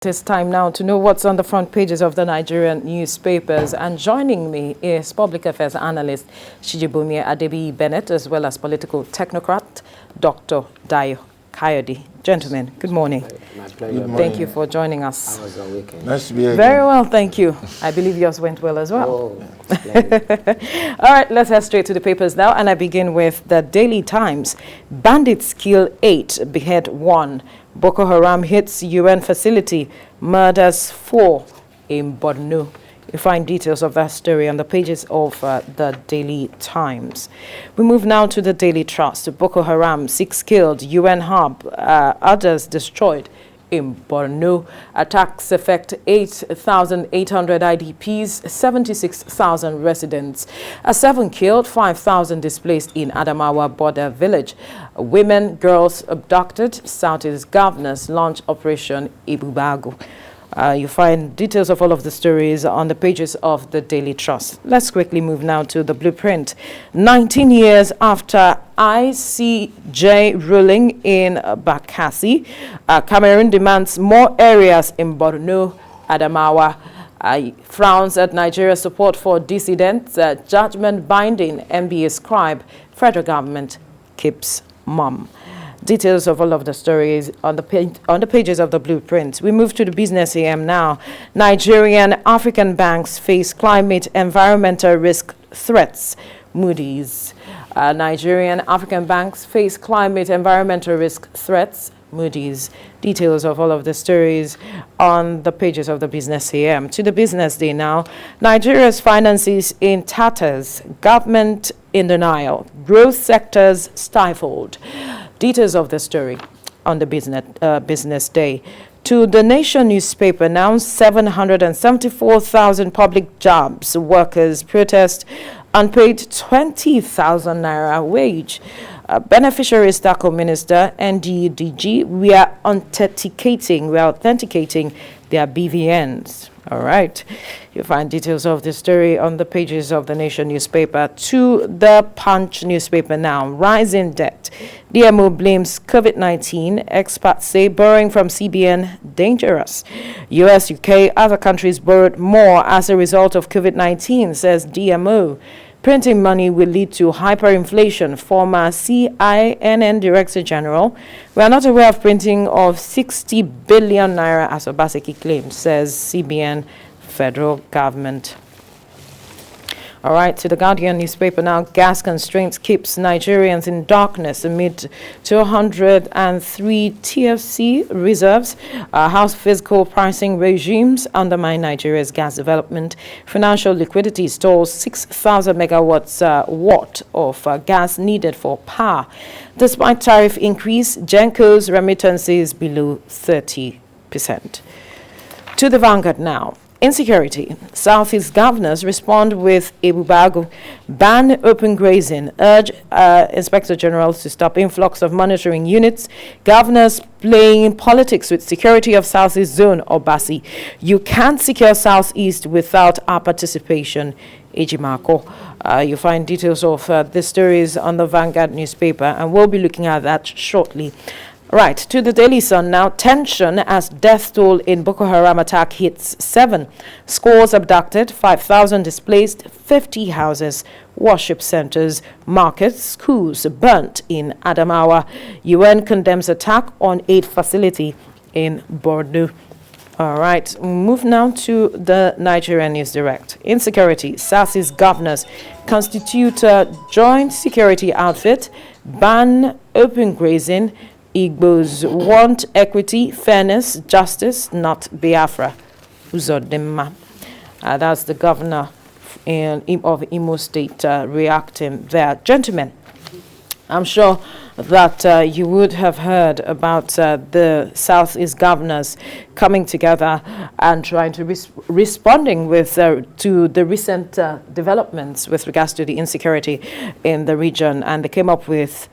It is time now to know what's on the front pages of the Nigerian newspapers. And joining me is public affairs analyst Shijibumi Adebi Bennett, as well as political technocrat Dr. Dayo Kayode. Gentlemen, good morning. My pleasure. Good morning. Thank you for joining us. How was your weekend? Nice to be here. Very well, thank you. I believe yours went well as well. Oh, all right, let's head straight to the papers now. And I begin with the Daily Times. Bandits kill 8, behead 1. Boko Haram hits UN facility, murders 4 in Borno. You find details of that story on the pages of the Daily Times. We move now to the Daily Trust. Boko Haram, 6 killed, UN hub, others destroyed in Borno. Attacks affect 8,800 IDPs, 76,000 residents. 7 killed, 5,000 displaced in Adamawa border village. Women, girls abducted. Southeast governors launch Operation Ibubago. You find details of all of the stories on the pages of the Daily Trust. Let's quickly move now to the blueprint. 19 years after ICJ ruling in Bakassi, Cameroon demands more areas in Borno, Adamawa. Frowns at Nigeria's support for dissidents. Judgment binding MBA scribe. Federal government keeps mum. Details of all of the stories on the pages of the blueprint. We move to the business AM now. Nigerian African banks face climate environmental risk threats. Moody's. Nigerian African banks face climate environmental risk threats. Moody's. Details of all of the stories on the pages of the business AM. To the business day now. Nigeria's finances in tatters. Government in denial. Growth sectors stifled. Details of the story on the business day. To the Nation newspaper now, 774,000 public jobs. Workers protest unpaid 20,000 naira wage. Beneficiaries tackle minister NDDG. We are authenticating their BVNs. All right. You'll find details of the story on the pages of the Nation newspaper. To the Punch newspaper now. Rising debt. DMO blames COVID-19. Experts say borrowing from CBN dangerous. US, UK, other countries borrowed more as a result of COVID-19, says DMO. Printing money will lead to hyperinflation. Former CINN Director General. We are not aware of printing of 60 billion naira as Obaseki claims, says CBN federal government. All right, to the Guardian newspaper now. Gas constraints keeps Nigerians in darkness amid 203 TFC reserves. House physical pricing regimes undermine Nigeria's gas development. Financial liquidity stalls 6,000 megawatts watt of gas needed for power. Despite tariff increase, Genco's remittances below 30%. To the Vanguard now. Insecurity. Southeast governors respond with Ibubago. Ban open grazing. Urge Inspector General to stop influx of monitoring units. Governors playing politics with security of Southeast Zone or Basi. You can't secure Southeast without our participation. Ejimako. You find details of the stories on the Vanguard newspaper, and we'll be looking at that shortly. Right, to the Daily Sun now. Tension as death toll in Boko Haram attack hits 7. Scores abducted, 5,000 displaced, 50 houses, worship centers, markets, schools burnt in Adamawa. UN condemns attack on aid facility in Borno. All right, move now to the Nigerian News Direct. Insecurity. Southeast governors constitute a joint security outfit, ban open grazing. Igbos want equity, fairness, justice, not Biafra. Uzodimma. That's the governor of Imo State reacting there. Gentlemen, I'm sure that you would have heard about the Southeast governors coming together and trying to responding with to the recent developments with regards to the insecurity in the region, and they came up with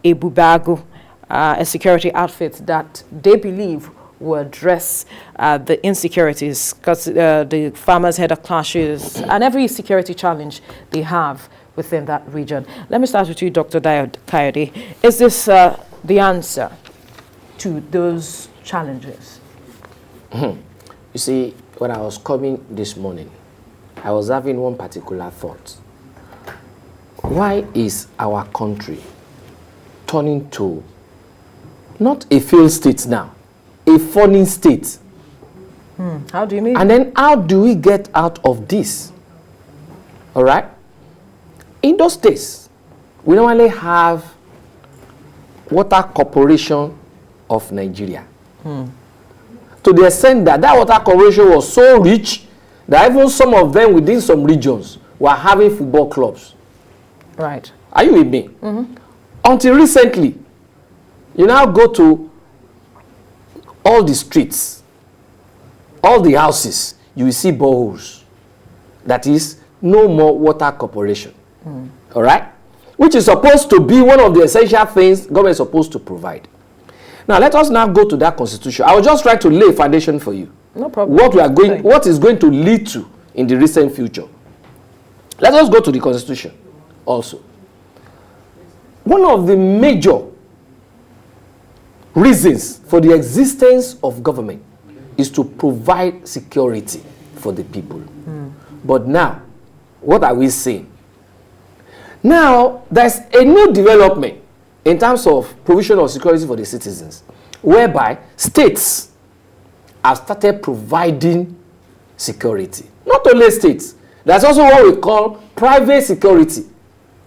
Ibubago, a security outfit that they believe will address the insecurities, because the farmers had clashes and every security challenge they have within that region. Let me start with you, Dr. Dayo Kayode. Is this the answer to those challenges? You see, when I was coming this morning, I was having one particular thought. Why is our country turning to not a failed state now, a falling state? How do you mean? And then how do we get out of this? All right? In those days, we normally have Water Corporation of Nigeria. To the extent that that Water Corporation was so rich that even some of them within some regions were having football clubs. Right. Are you with me? Until recently, you now go to all the streets, all the houses, you will see boreholes. That is, no more Water Corporation. All right? Which is supposed to be one of the essential things government is supposed to provide. Now, let us now go to that constitution. I will just try to lay a foundation for you. No problem. What is going to lead to in the recent future. Let us go to the constitution also. One of the major reasons for the existence of government is to provide security for the people. But now, what are we seeing? Now, there's a new development in terms of provision of security for the citizens, whereby states have started providing security. Not only states, there's also what we call private security,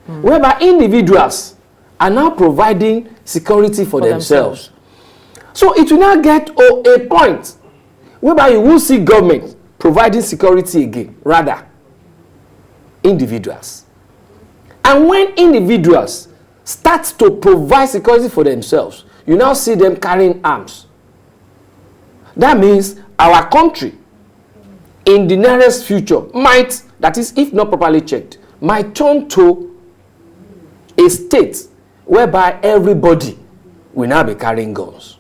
whereby individuals are now providing security for themselves. So it will now get a point whereby you will see government providing security again, rather individuals. And when individuals start to provide security for themselves, you now see them carrying arms. That means our country in the nearest future might, that is, if not properly checked, might turn to a state whereby everybody will now be carrying guns.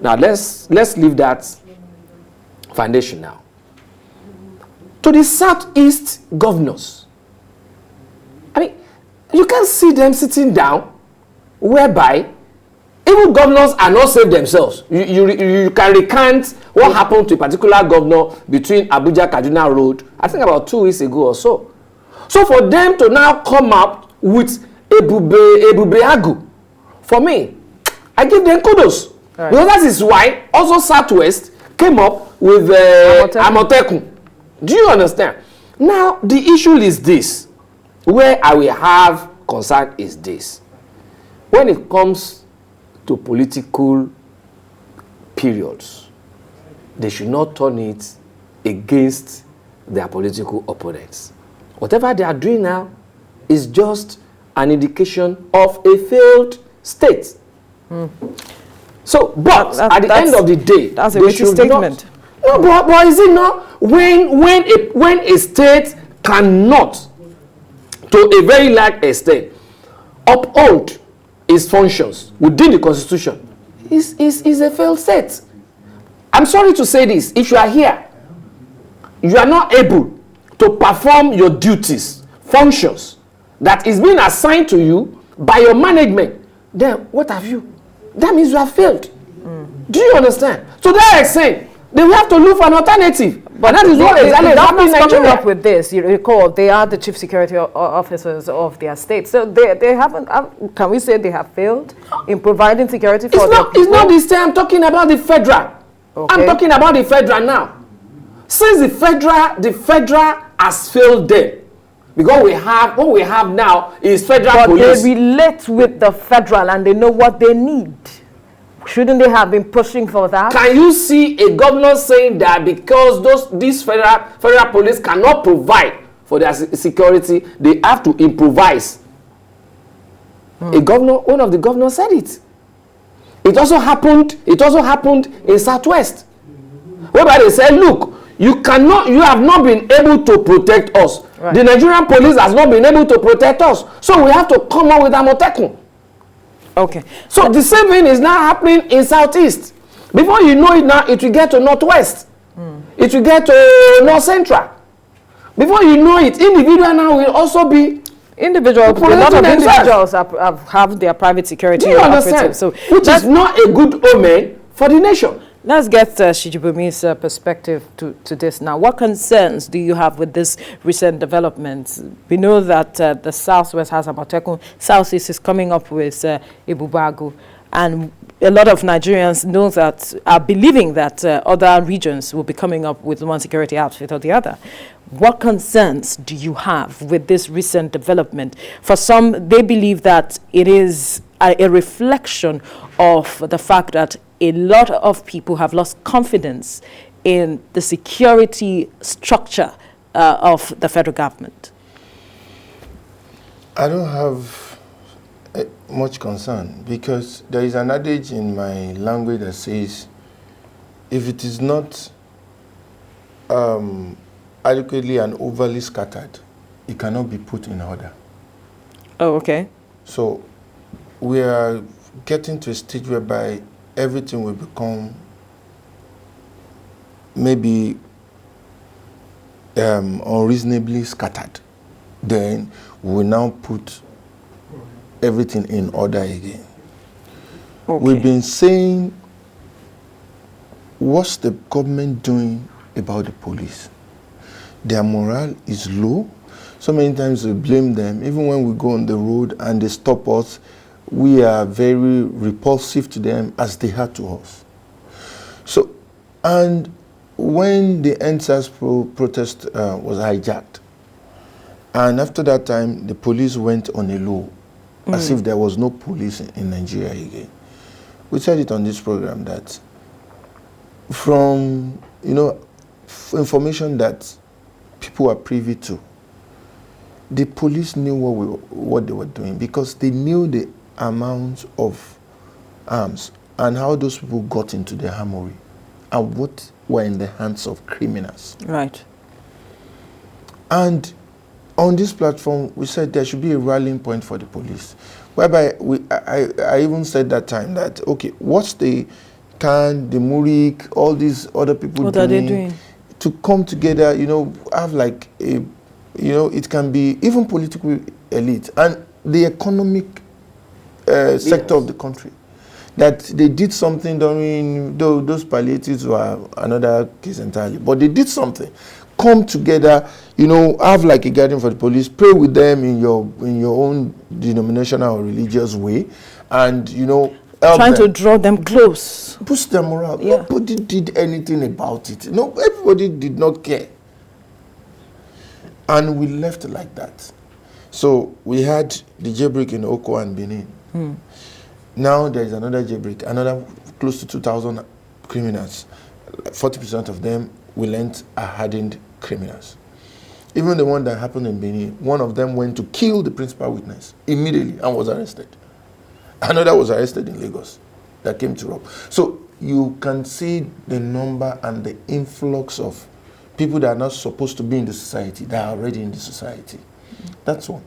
Now let's leave that foundation now. To the Southeast governors, I mean, you can see them sitting down whereby even governors are not safe themselves. You can recount what happened to a particular governor between Abuja-Kaduna Road, I think about 2 weeks ago or so. So for them to now come up with Ebubeagu, for me, I give them kudos. Right. Because that is why also Southwest came up with Amotekun. Do you understand? Now, the issue is this. Where I will have concern is this. When it comes to political periods, they should not turn it against their political opponents. Whatever they are doing now is just an indication of a failed state. So, but at the end of the day, that's a weighty statement. Not, no, but is it not when a state cannot, to a very large extent, uphold its functions within the Constitution, is a failed state? I'm sorry to say this. If you are here, you are not able to perform your duties, functions that is being assigned to you by your management, then what have you? That means you have failed. Do you understand? To that extent, they will have to look for an alternative. But that is what exactly is happening in Nigeria. Coming up with this, you recall, they are the chief security officers of their state. So they haven't, can we say they have failed in providing security for their people? It's not this time. I'm talking about the federal. Okay. I'm talking about the federal now. Since the federal has failed them, because what we have now is federal police. But they relate with the federal and they know what they need. Shouldn't they have been pushing for that? Can you see a governor saying that because these federal police cannot provide for their security, they have to improvise? One of the governors said it. It also happened in Southwest, whereby they said, look, you have not been able to protect us. Right. The Nigerian police has not been able to protect us. So we have to come up with Amotekun. Okay. So the same thing is now happening in Southeast. Before you know it now, it will get to Northwest. It will get to North Central. Before you know it, individual now will also be individual. A lot of individuals have their private security. Do you understand? So which is not a good omen for the nation. Let's get Shijibumi's perspective to this now. What concerns do you have with this recent developments? We know that the Southwest has Amotekun, Southeast is coming up with Ibubagu, and a lot of Nigerians know that, are believing that other regions will be coming up with one security outfit or the other. What concerns do you have with this recent development? For some, they believe that it is a reflection of the fact that a lot of people have lost confidence in the security structure of the federal government. I don't have much concern, because there is an adage in my language that says, if it is not adequately and overly scattered, it cannot be put in order. Oh, okay. So we are getting to a stage whereby everything will become maybe unreasonably scattered. Then we will now put everything in order again. Okay. We've been saying, what's the government doing about the police? Their morale is low. So many times we blame them. Even when we go on the road and they stop us, we are very repulsive to them as they are to us. So, and when the NSAS protest was hijacked, and after that time, the police went on a low, as if there was no police in Nigeria again. We said it on this program that from, information that people are privy to, the police knew what they were doing, because they knew the amount of arms and how those people got into the armory and what were in the hands of criminals. Right. And on this platform, we said there should be a rallying point for the police, whereby I even said that time that, okay, what's the Murik, all these other people what are they doing? To come together, have like a, it can be even political elite and the economic sector of the country, that they did something during, though those palliatives were another case entirely, but they did something. Come together, have like a guardian for the police, pray with them in your own denominational or religious way, and help trying them. To draw them close, boost their morale. Yeah. Nobody did anything about it. No, everybody did not care, and we left it like that. So we had the jailbreak in Oko and Benin. Now there is another jailbreak, another close to 2,000 criminals. 40% of them we learned are hardened criminals. Even the one that happened in Benin, one of them went to kill the principal witness immediately and was arrested. Another was arrested in Lagos that came to rob. So you can see the number and the influx of people that are not supposed to be in the society, that are already in the society. That's one.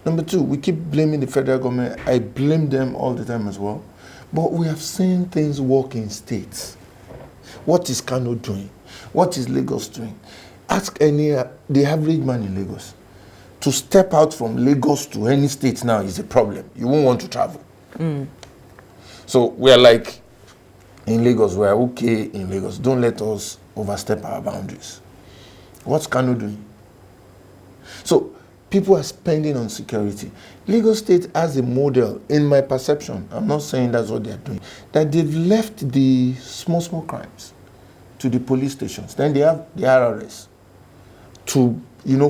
Number two, we keep blaming the federal government. I blame them all the time as well. But we have seen things work in states. What is Kano doing? What is Lagos doing? Ask the average man in Lagos. To step out from Lagos to any state now is a problem. You won't want to travel. So we are like, in Lagos, we are okay in Lagos. Don't let us overstep our boundaries. What's Kano doing? So people are spending on security. Lagos State has a model, in my perception, I'm not saying that's what they're doing, that they've left the small crimes to the police stations. Then they have the RRS to,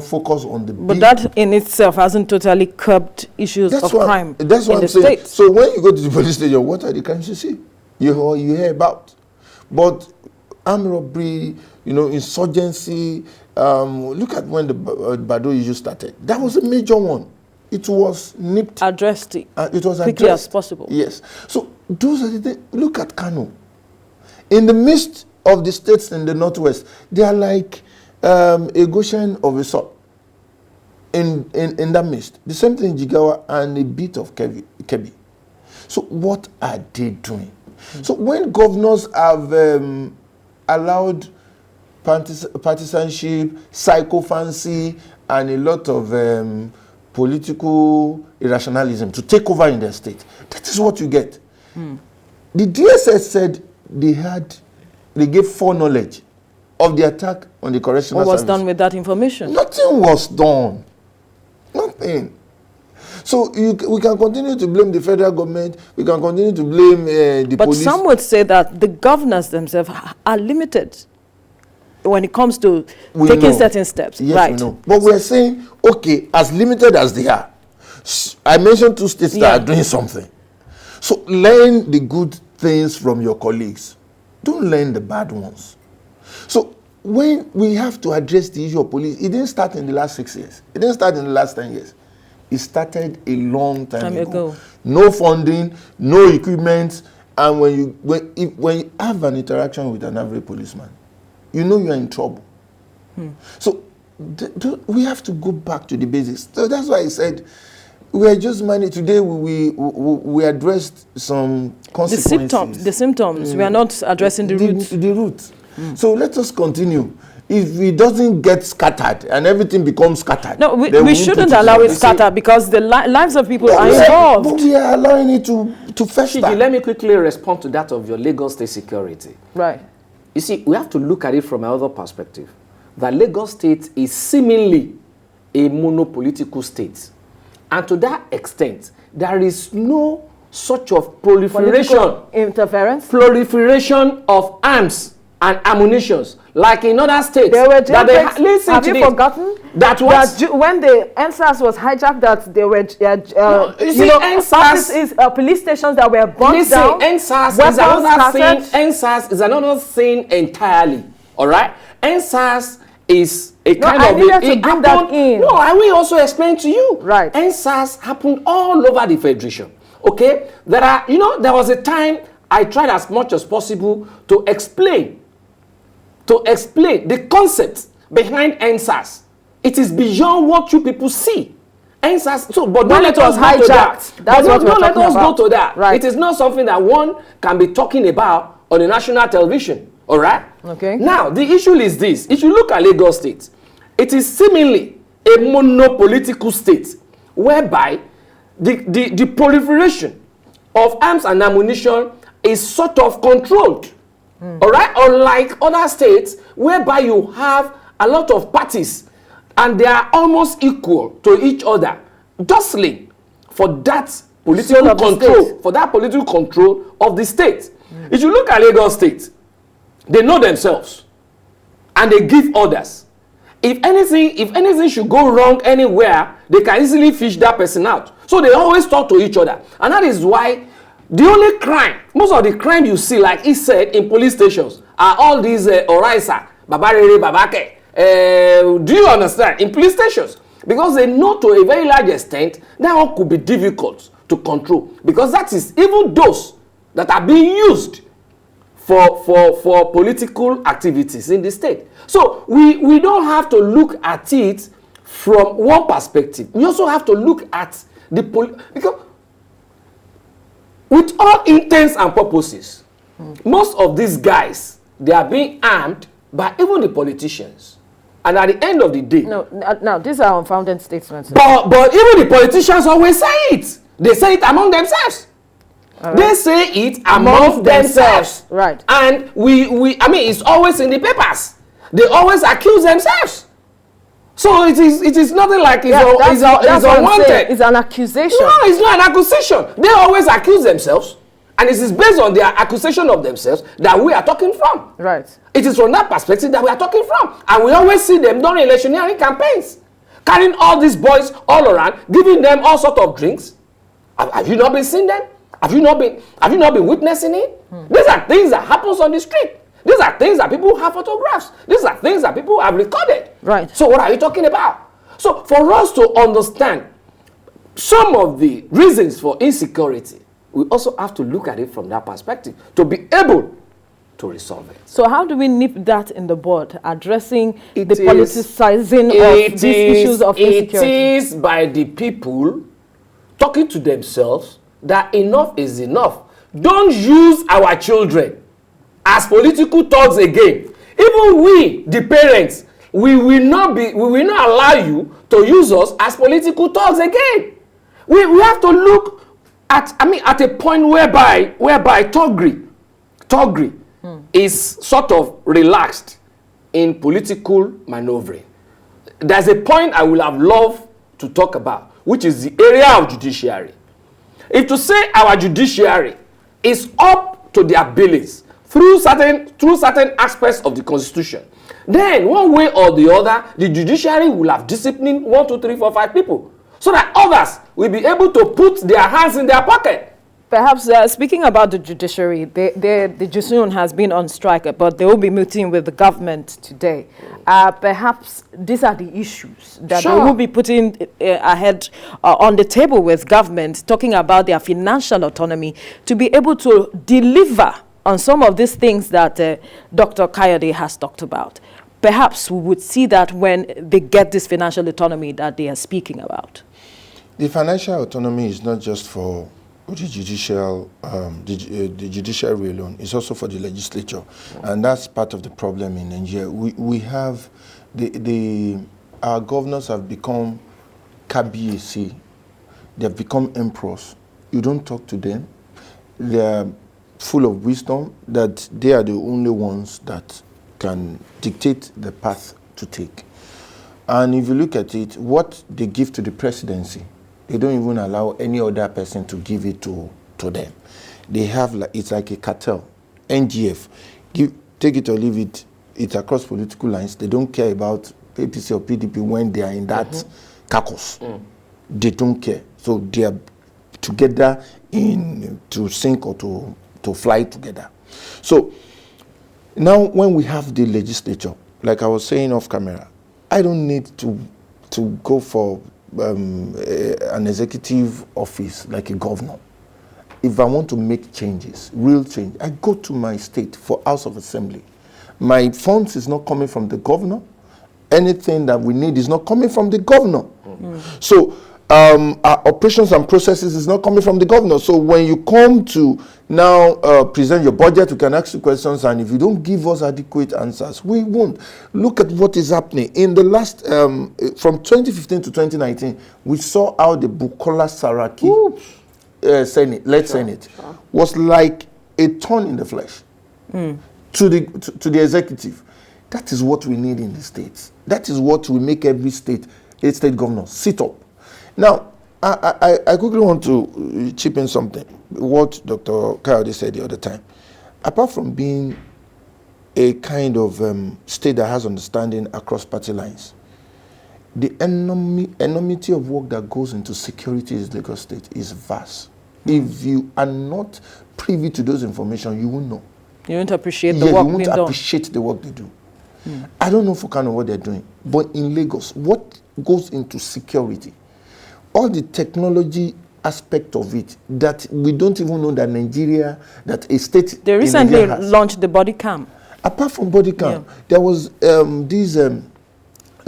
focus on the big. But that in itself hasn't totally curbed issues of crime in the state. So when you go to the police station, what are the crimes you see? You hear about. But armed robbery, insurgency, look at when the Bado issue started. That was a major one. It was nipped. Addressed it. It was quickly as possible. Yes. So those are the things. Look at Kano. In the midst of the states in the northwest, they are like a Goshen of a sort. In that midst. The same thing in Jigawa and a bit of Kebbi. So what are they doing? So when governors have allowed partisanship, psychophancy, and a lot of political irrationalism to take over in their state, that is what you get. The DSS said they had they gave foreknowledge of the attack on the correctional What was service. done with that information? Nothing was done. Nothing. So we can continue to blame the federal government. We can continue to blame the But police. some would say that the governors themselves are limited when it comes to taking certain steps. Yes, right. we know. But we're saying, okay, as limited as they are, I mentioned 2 states that are doing something. So learn the good things from your colleagues. Don't learn the bad ones. So when we have to address the issue of police, it didn't start in the last 6 years. It didn't start in the last 10 years. It started a long time ago. No funding, no equipment, and when you have an interaction with an average policeman, you know you are in trouble. So we have to go back to the basics. So that's why I said we are just managing. Today we addressed some consequences. The symptoms. We are not addressing the root. The root. So let us continue. If it doesn't get scattered and everything becomes scattered, no, we shouldn't allow it scatter because the lives of people are involved. But we are allowing it to fester. Shiji, let me quickly respond to that of your Lagos State security. Right. You see, we have to look at it from another perspective. That Lagos State is seemingly a monopolitical state. And to that extent, there is no such of proliferation of arms and ammunitions like in other states. There were listen have to you this. forgotten That when the NSAS was hijacked, that there were police stations that were burnt down. NSAS is another thing. NSAS is another thing entirely. All right, NSAS is a kind of. I will also explain to you. Right. NSAS happened all over the federation. Okay, there was a time I tried as much as possible to explain the concept behind NSAS. It is beyond what you people see. NSAS, but don't let us go to that. Don't let us go to that. Right. It is not something that one can be talking about on the national television. All right? Okay. Now, the issue is this. If you look at Lagos State, it is seemingly a monopolitical state whereby the proliferation of arms and ammunition is sort of controlled. All right? Unlike other states whereby you have a lot of parties and they are almost equal to each other, jostling for that political control of the state. If you look at Lagos State, they know themselves and they give orders. If anything should go wrong anywhere, they can easily fish that person out. So they always talk to each other. And that is why the only crime, most of the crime you see, like he said, in police stations, are all these Oraisa, Babarere, Babake. Do you understand? In police stations. Because they know to a very large extent that one could be difficult to control. Because that is even those that are being used for political activities in the state. So we don't have to look at it from one perspective. We also have to look at the because with all intents and purposes, most of these guys, they are being armed by even the politicians. And at the end of the day... No, these are unfounded statements. But even the politicians always say it. They say it among themselves. Right. They say it among themselves. Right. And it's always in the papers. They always accuse themselves. So it is nothing like it's unwanted. It's an accusation. No, it's not an accusation. They always accuse themselves. And it is based on their accusation of themselves that we are talking from. Right. It is from that perspective that we are talking from. And we always see them during electioneering campaigns, carrying all these boys all around, giving them all sorts of drinks. Have you not been seeing them? Have you not been witnessing it? These are things that happens on the street. These are things that people have photographs. These are things that people have recorded. Right. So what are you talking about? So for us to understand some of the reasons for insecurity, we also have to look at it from that perspective to be able to resolve it. So how do we nip that in the bud, addressing the politicizing of these issues of insecurity? It is by the people talking to themselves that enough is enough. Don't use our children as political thugs again. Even we, the parents, we will not allow you to use us as political thugs again. We have to look at a point whereby thuggery is sort of relaxed in political maneuvering. There's a point I will have loved to talk about, which is the area of judiciary. If to say our judiciary is up to their billings through certain aspects of the Constitution, then one way or the other, the judiciary will have disciplined 1, 2, 3, 4, 5 people, so that others will be able to put their hands in their pocket. Perhaps speaking about the judiciary, the judiciary has been on strike, but they will be meeting with the government today. Perhaps these are the issues that they will be putting ahead on the table with government, talking about their financial autonomy to be able to deliver on some of these things that Dr. Kayode has talked about. Perhaps we would see that when they get this financial autonomy that they are speaking about. The financial autonomy is not just for the judiciary alone. It's also for the legislature, and that's part of the problem in Nigeria. We have our governors have become KBAC. They have become emperors. You don't talk to them. They are full of wisdom that they are the only ones that can dictate the path to take. And if you look at it, what they give to the presidency, they don't even allow any other person to give it to them. They have, it's like a cartel. NGF, take it or leave it, it's across political lines. They don't care about APC or PDP when they are in that caucus. They don't care. So they are together to sink or to fly together. So now when we have the legislature, like I was saying off camera, I don't need to go for an executive office like a governor. If I want to make changes, real change, I go to my state for House of Assembly. My funds is not coming from the governor. Anything that we need is not coming from the governor. So our operations and processes is not coming from the governor. So when you come to now present your budget, we can ask you questions, and if you don't give us adequate answers, we won't. Look at what is happening. In the last, from 2015 to 2019, we saw how the Bukola Saraki Senate was like a thorn in the flesh to the executive. That is what we need in the states. That is what will make every state governor sit up. Now, I quickly want to chip in something. What Dr. Kayode said the other time. Apart from being a kind of state that has understanding across party lines, the enormity of work that goes into security in Lagos State is vast. If you are not privy to those information, you won't know. You won't appreciate the work being done. You won't appreciate the work they do. I don't know for kind of what they're doing, but in Lagos, what goes into security, all the technology aspect of it that we don't even know that Nigeria, that a state. They recently launched the body cam. Apart from body cam, there was this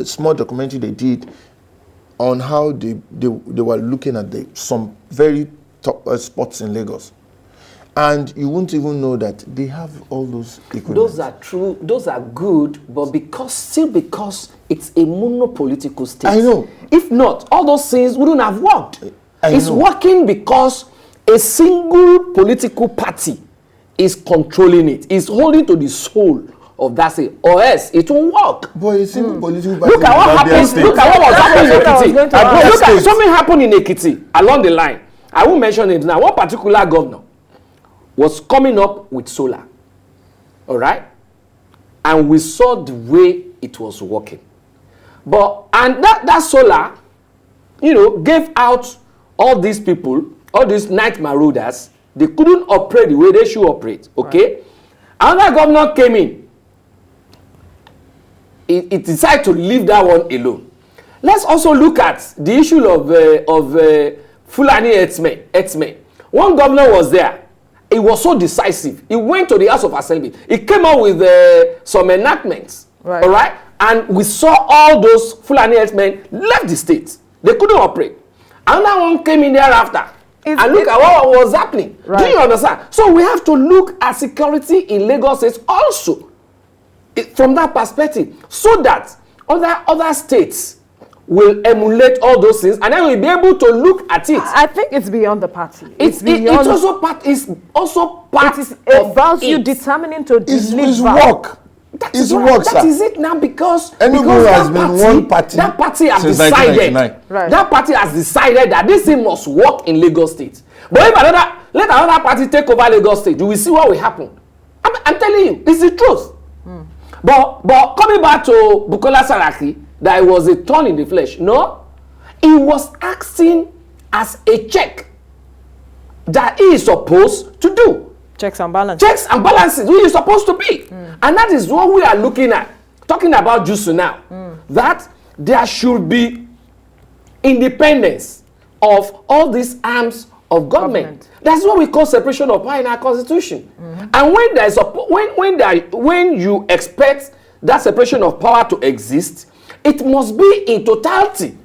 small documentary they did on how they were looking at some very top spots in Lagos. And you won't even know that they have all those equipment. Those are true, those are good, but because it's a monopolitical state. I know. If not, all those things wouldn't have worked. It's know. working because a single political party is controlling it, is holding to the soul of that state, or else it won't work. But a single political party. Look at what happens. Look at what was happening in Ekiti. Look at something happened in Ekiti along the line. I won't mention it now. One particular governor was coming up with solar, all right? And we saw the way it was working. And that solar, gave out all these people, all these night marauders, they couldn't operate the way they should operate, okay? Right. Another governor came in. It decided to leave that one alone. Let's also look at the issue of Fulani herdsmen. One governor was there. It was so decisive. He went to the House of Assembly. He came out with some enactments. Right. All right? And we saw all those Fulani herdsmen left the state. They couldn't operate. Another one came in thereafter. And look at what was happening. Right. Do you understand? So we have to look at security in Lagos State also from that perspective, so that other states will emulate all those things, and then we'll be able to look at it. I think it's beyond the party. It's also part. It's also part. It is about you determining to deliver. It's work. That is it now, because Enugu has been one party. That party has since decided. 1999. Right. That party has decided that this thing must work in Lagos State. But if let another party take over Lagos State, you will see what will happen. I'm telling you, it's the truth. But coming back to Bukola Saraki, that it was a thorn in the flesh. No, he was acting as a check that he is supposed to do. Checks and balances. Checks and balances, who is supposed to be. And that is what we are looking at. Talking about JUSU now. That there should be independence of all these arms of government. That's what we call separation of power in our constitution. And when there is when you expect that separation of power to exist, it must be in totality,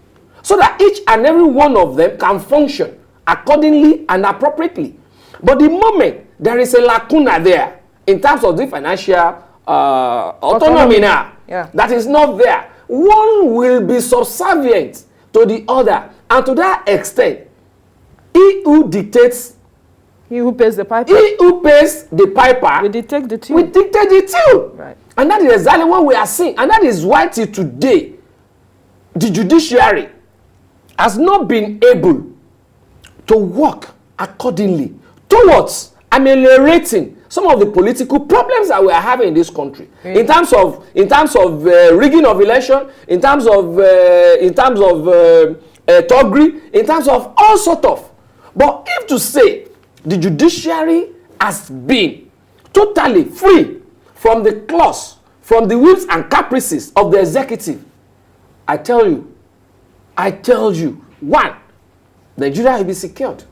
so that each and every one of them can function accordingly and appropriately. But the moment there is a lacuna there in terms of the financial autonomy now, that is not there, one will be subservient to the other, and to that extent, he who dictates, he who pays the piper, he who pays the piper, we dictate the tune. We dictate the tune. Right. And that is exactly what we are seeing. And that is why till today, the judiciary has not been able to work accordingly towards ameliorating some of the political problems that we are having in this country. In terms of rigging of election, in terms of thuggery, in terms of all sort of. But if to say the judiciary has been totally free from the clause, from the whims and caprices of the executive, I tell you, one, Nigeria will be secured.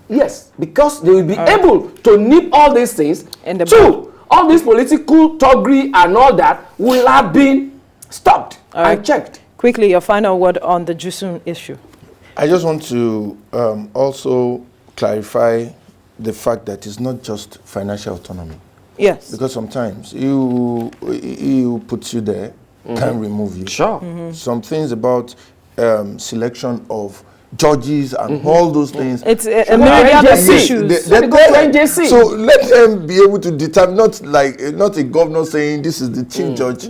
Yes, because they will be able to nip all these things. Two, all this political thuggery and all that will have been stopped and checked. Quickly, your final word on the JUSU issue. I just want to also clarify the fact that it's not just financial autonomy. Yes. Because sometimes you puts you there, can remove you. Sure. Some things about selection of judges and all those things. It's a myriad of issues. So let them be able to determine, not a governor saying this is the chief judge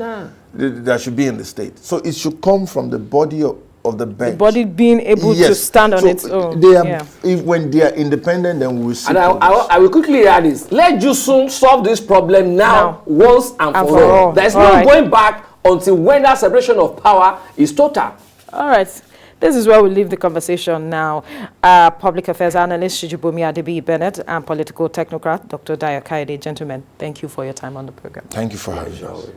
that should be in the state. So it should come from the body of the bench. The body being able to stand on its own. They are, when they are independent, then we will see. And I will quickly add this. Let JUSU solve this problem now, once and for all. There is no going back until when that separation of power is total. All right. This is where we leave the conversation now. Public affairs analyst Shijibumi Adebi Bennett and political technocrat Dr. Dayo Kaide. Gentlemen, thank you for your time on the program. Thank you for having us.